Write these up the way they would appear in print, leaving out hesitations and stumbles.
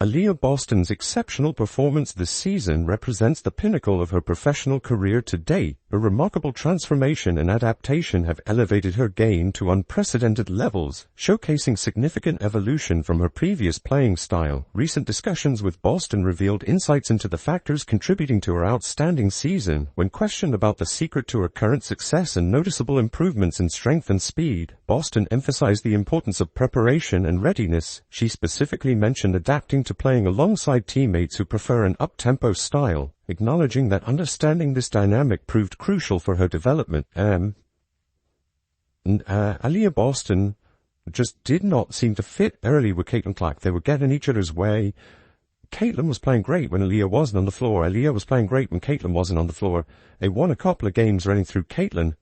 Aaliyah Boston's exceptional performance this season represents the pinnacle of her professional career to date. Her remarkable transformation and adaptation have elevated her game to unprecedented levels, showcasing significant evolution from her previous playing style. Recent discussions with Boston revealed insights into the factors contributing to her outstanding season. When questioned about the secret to her current success and noticeable improvements in strength and speed, Boston emphasized the importance of preparation and readiness. She specifically mentioned adapting to playing alongside teammates who prefer an up-tempo style, acknowledging that understanding this dynamic proved crucial for her development. Aliyah Boston just did not seem to fit early with Caitlin Clark. They were getting each other's way. Caitlin was playing great when Aliyah wasn't on the floor. Aliyah was playing great when Caitlin wasn't on the floor. They won a couple of games running through Caitlin.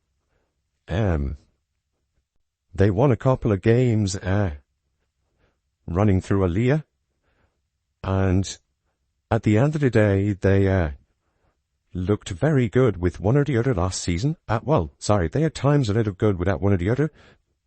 They won a couple of games running through Aliyah. And at the end of the day, they looked very good with one or the other last season. They had times when they looked good without one or the other.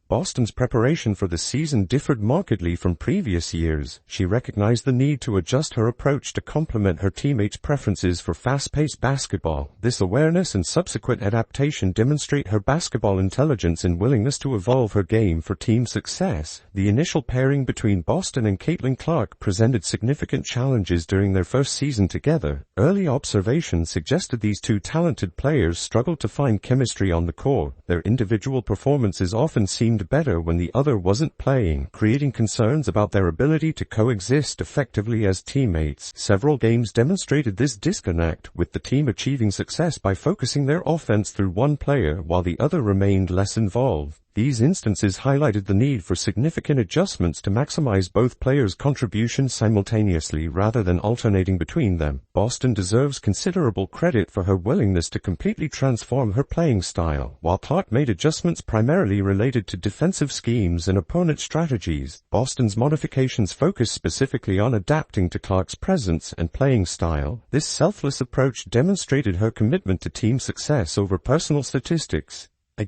Boston's preparation for the season differed markedly from previous years. She recognized the need to adjust her approach to complement her teammates' preferences for fast-paced basketball. This awareness and subsequent adaptation demonstrate her basketball intelligence and willingness to evolve her game for team success. The initial pairing between Boston and Caitlin Clark presented significant challenges during their first season together. Early observations suggested these two talented players struggled to find chemistry on the court. Their individual performances often seemed better when the other wasn't playing, creating concerns about their ability to coexist effectively as teammates. Several games demonstrated this disconnect, with the team achieving success by focusing their offense through one player while the other remained less involved. These instances highlighted the need for significant adjustments to maximize both players' contributions simultaneously rather than alternating between them. Boston deserves considerable credit for her willingness to completely transform her playing style. While Clark made adjustments primarily related to defensive schemes and opponent strategies, Boston's modifications focused specifically on adapting to Clark's presence and playing style. This selfless approach demonstrated her commitment to team success over personal statistics. In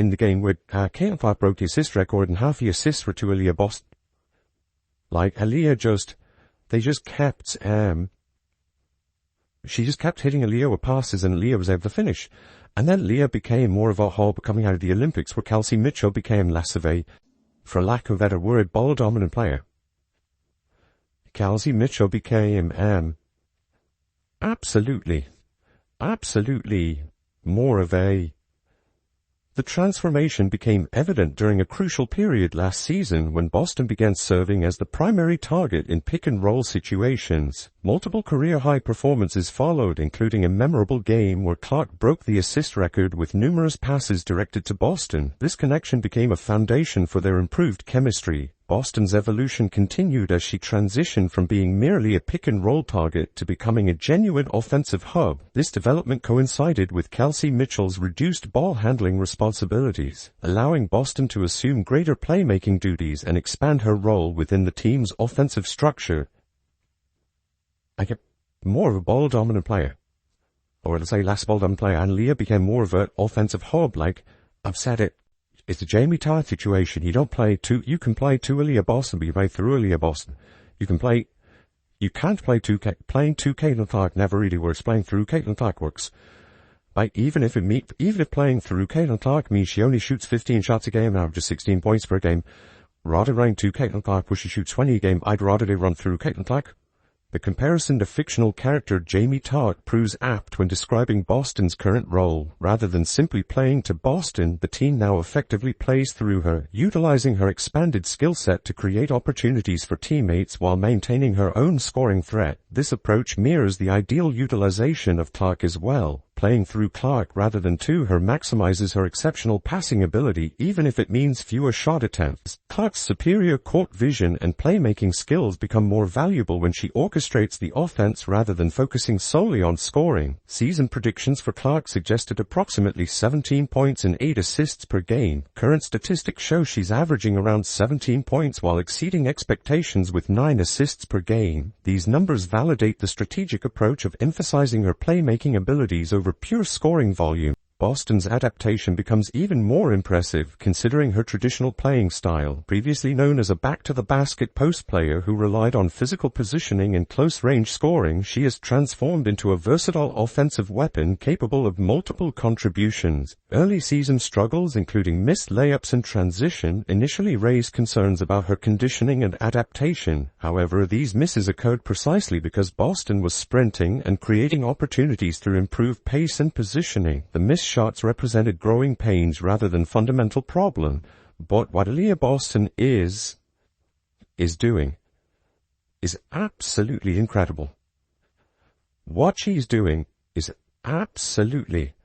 the game where Caitlin Clark broke the assist record and half the assists were to Aliyah Boston. She just kept hitting Aliyah with passes and Aliyah was able to finish. And then Aliyah became more of a hub coming out of the Olympics, where Kelsey Mitchell became less of a, for lack of a better word, ball-dominant player. Kelsey Mitchell became absolutely more of a... The transformation became evident during a crucial period last season when Boston began serving as the primary target in pick-and-roll situations. Multiple career-high performances followed, including a memorable game where Clark broke the assist record with numerous passes directed to Boston. This connection became a foundation for their improved chemistry. Boston's evolution continued as she transitioned from being merely a pick-and-roll target to becoming a genuine offensive hub. This development coincided with Kelsey Mitchell's reduced ball-handling responsibilities, allowing Boston to assume greater playmaking duties and expand her role within the team's offensive structure. More of a ball-dominant player, or let's say less ball-dominant player, and Aliyah became more of an offensive hub. I've said it. It's a Jamie Tartt situation. You can play two Aliyah Boston, but you play through Aliyah Boston. You can't play playing two Caitlin Clark never really works. Playing through Caitlin Clark works. Even if playing through Caitlin Clark means she only shoots 15 shots a game and averages 16 points per game, rather than running to Caitlin Clark where she shoots 20 a game, I'd rather they run through Caitlin Clark. The comparison to fictional character Jamie Tartt proves apt when describing Boston's current role. Rather than simply playing to Boston, the team now effectively plays through her, utilizing her expanded skill set to create opportunities for teammates while maintaining her own scoring threat. This approach mirrors the ideal utilization of Clark as well. Playing through Clark rather than to her maximizes her exceptional passing ability, even if it means fewer shot attempts. Clark's superior court vision and playmaking skills become more valuable when she orchestrates the offense rather than focusing solely on scoring. Season predictions for Clark suggested approximately 17 points and 8 assists per game. Current statistics show she's averaging around 17 points while exceeding expectations with 9 assists per game. These numbers validate the strategic approach of emphasizing her playmaking abilities over pure scoring volume. Boston's adaptation becomes even more impressive considering her traditional playing style. Previously known as a back-to-the-basket post player who relied on physical positioning and close-range scoring, she has transformed into a versatile offensive weapon capable of multiple contributions. Early season struggles, including missed layups and transition, initially raised concerns about her conditioning and adaptation. However, these misses occurred precisely because Boston was sprinting and creating opportunities through improved pace and positioning. The missed shots represented growing pains rather than fundamental problem. But what Aliyah Boston is doing is absolutely incredible. What she's doing is absolutely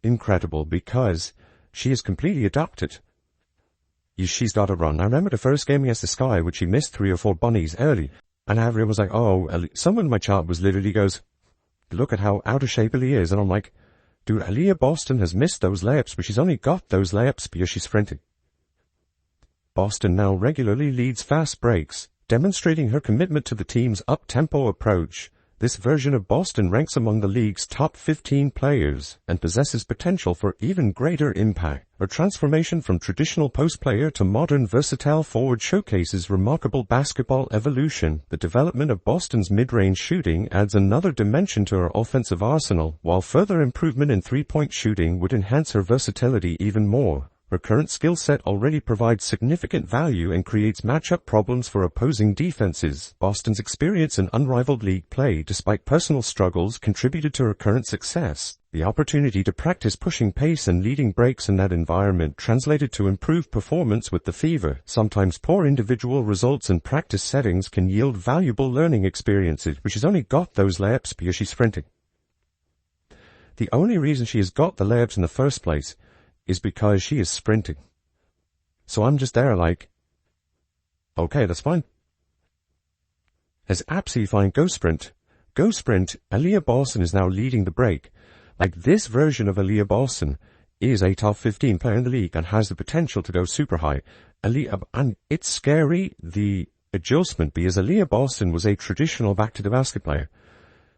incredible because she is completely adapted. She's got a run. I remember the first game against the Sky, which she missed 3 or 4 bunnies early. And everyone was like, oh, someone in my chat was literally goes, look at how out of shape Aliyah is. And I'm like, dude, Aliyah Boston has missed those layups, but she's only got those layups because she's sprinting. Boston now regularly leads fast breaks, demonstrating her commitment to the team's up-tempo approach. This version of Boston ranks among the league's top 15 players and possesses potential for even greater impact. Her transformation from traditional post player to modern versatile forward showcases remarkable basketball evolution. The development of Boston's mid-range shooting adds another dimension to her offensive arsenal, while further improvement in three-point shooting would enhance her versatility even more. Her current skill set already provides significant value and creates matchup problems for opposing defenses. Boston's experience in unrivaled league play, despite personal struggles, contributed to her current success. The opportunity to practice pushing pace and leading breaks in that environment translated to improved performance with the Fever. Sometimes poor individual results in practice settings can yield valuable learning experiences, but she's only got those layups because she's sprinting. The only reason she has got the layups in the first place is because she is sprinting. So I'm just there like, okay, that's fine. That's absolutely fine. Go sprint. Go sprint. Aliyah Boston is now leading the break. Like, this version of Aliyah Boston is a top 15 player in the league and has the potential to go super high. And it's scary, the adjustment, because Aliyah Boston was a traditional back-to-the-basket player.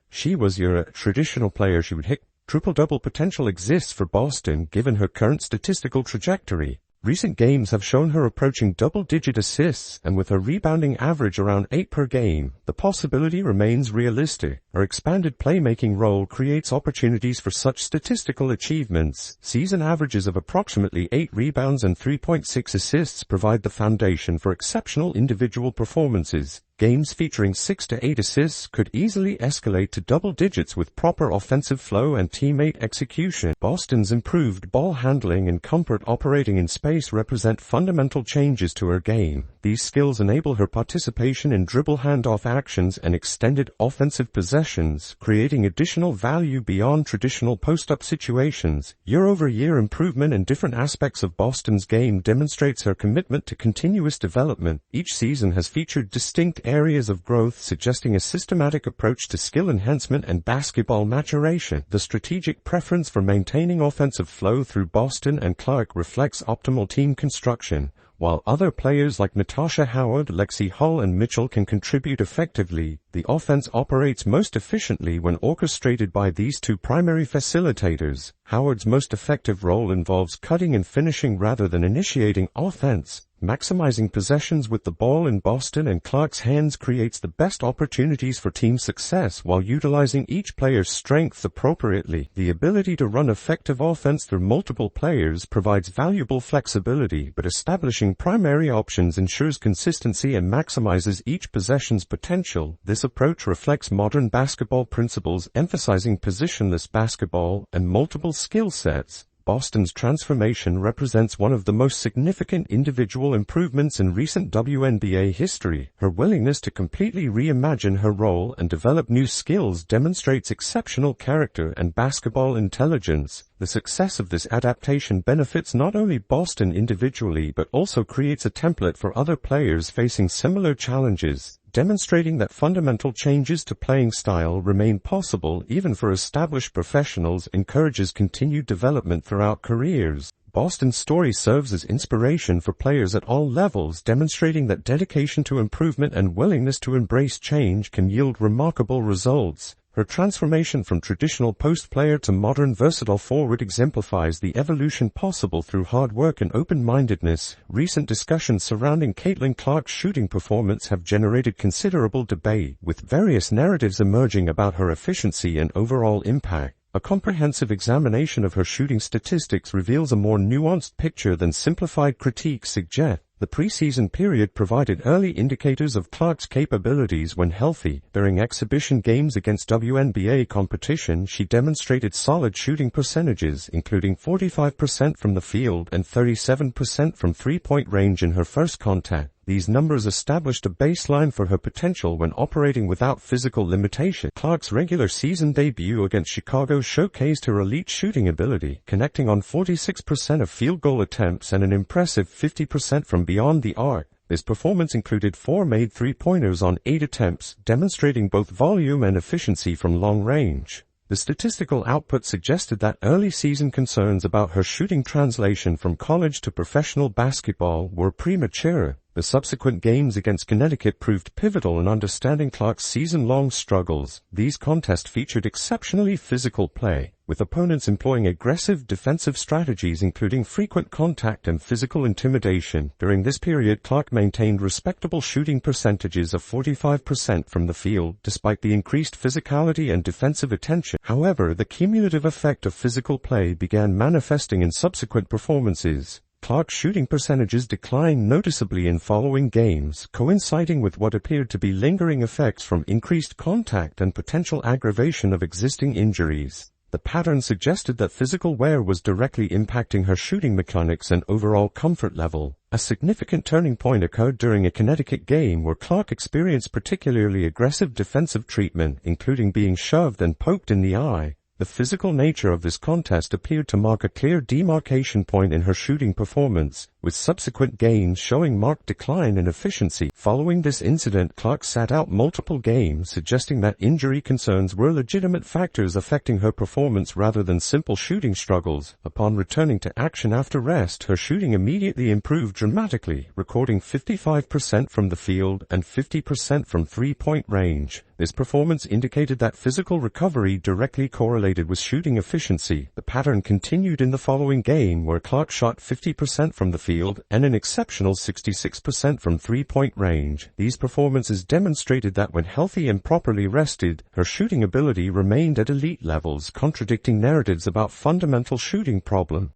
She was your traditional player. She would hit triple-double potential exists for Boston given her current statistical trajectory. Recent games have shown her approaching double-digit assists, and with her rebounding average around 8 per game, the possibility remains realistic. Her expanded playmaking role creates opportunities for such statistical achievements. Season averages of approximately 8 rebounds and 3.6 assists provide the foundation for exceptional individual performances. Games featuring 6 to 8 assists could easily escalate to double digits with proper offensive flow and teammate execution. Boston's improved ball handling and comfort operating in space represent fundamental changes to her game. These skills enable her participation in dribble handoff actions and extended offensive possessions, creating additional value beyond traditional post-up situations. Year-over-year improvement in different aspects of Boston's game demonstrates her commitment to continuous development. Each season has featured distinct areas of growth, suggesting a systematic approach to skill enhancement and basketball maturation. The strategic preference for maintaining offensive flow through Boston and Clark reflects optimal team construction. While other players like Natasha Howard, Lexi Hull, and Mitchell can contribute effectively, the offense operates most efficiently when orchestrated by these two primary facilitators. Howard's most effective role involves cutting and finishing rather than initiating offense. Maximizing possessions with the ball in Boston and Clark's hands creates the best opportunities for team success while utilizing each player's strengths appropriately. The ability to run effective offense through multiple players provides valuable flexibility, but establishing primary options ensures consistency and maximizes each possession's potential. This approach reflects modern basketball principles, emphasizing positionless basketball and multiple skill sets. Boston's transformation represents one of the most significant individual improvements in recent WNBA history. Her willingness to completely reimagine her role and develop new skills demonstrates exceptional character and basketball intelligence. The success of this adaptation benefits not only Boston individually but also creates a template for other players facing similar challenges, demonstrating that fundamental changes to playing style remain possible even for established professionals. Encourages continued development throughout careers. Boston's story serves as inspiration for players at all levels, demonstrating that dedication to improvement and willingness to embrace change can yield remarkable results. Her transformation from traditional post player to modern versatile forward exemplifies the evolution possible through hard work and open-mindedness. Recent discussions surrounding Caitlin Clark's shooting performance have generated considerable debate, with various narratives emerging about her efficiency and overall impact. A comprehensive examination of her shooting statistics reveals a more nuanced picture than simplified critiques suggest. The preseason period provided early indicators of Clark's capabilities when healthy. During exhibition games against WNBA competition, she demonstrated solid shooting percentages, including 45% from the field and 37% from three-point range in her first contact. These numbers established a baseline for her potential when operating without physical limitation. Clark's regular season debut against Chicago showcased her elite shooting ability, connecting on 46% of field goal attempts and an impressive 50% from beyond the arc. This performance included 4 made three-pointers on 8 attempts, demonstrating both volume and efficiency from long range. The statistical output suggested that early season concerns about her shooting translation from college to professional basketball were premature. The subsequent games against Connecticut proved pivotal in understanding Clark's season-long struggles. These contests featured exceptionally physical play, with opponents employing aggressive defensive strategies including frequent contact and physical intimidation. During this period, Clark maintained respectable shooting percentages of 45% from the field, despite the increased physicality and defensive attention. However, the cumulative effect of physical play began manifesting in subsequent performances. Clark's shooting percentages declined noticeably in following games, coinciding with what appeared to be lingering effects from increased contact and potential aggravation of existing injuries. The pattern suggested that physical wear was directly impacting her shooting mechanics and overall comfort level. A significant turning point occurred during a Connecticut game where Clark experienced particularly aggressive defensive treatment, including being shoved and poked in the eye. The physical nature of this contest appeared to mark a clear demarcation point in her shooting performance, with subsequent games showing marked decline in efficiency. Following this incident, Clark sat out multiple games, suggesting that injury concerns were legitimate factors affecting her performance rather than simple shooting struggles. Upon returning to action after rest, her shooting immediately improved dramatically, recording 55% from the field and 50% from three-point range. This performance indicated that physical recovery directly correlated with shooting efficiency. The pattern continued in the following game, where Clark shot 50% from the field and an exceptional 66% from three-point range. These performances demonstrated that when healthy and properly rested, her shooting ability remained at elite levels, contradicting narratives about fundamental shooting problems.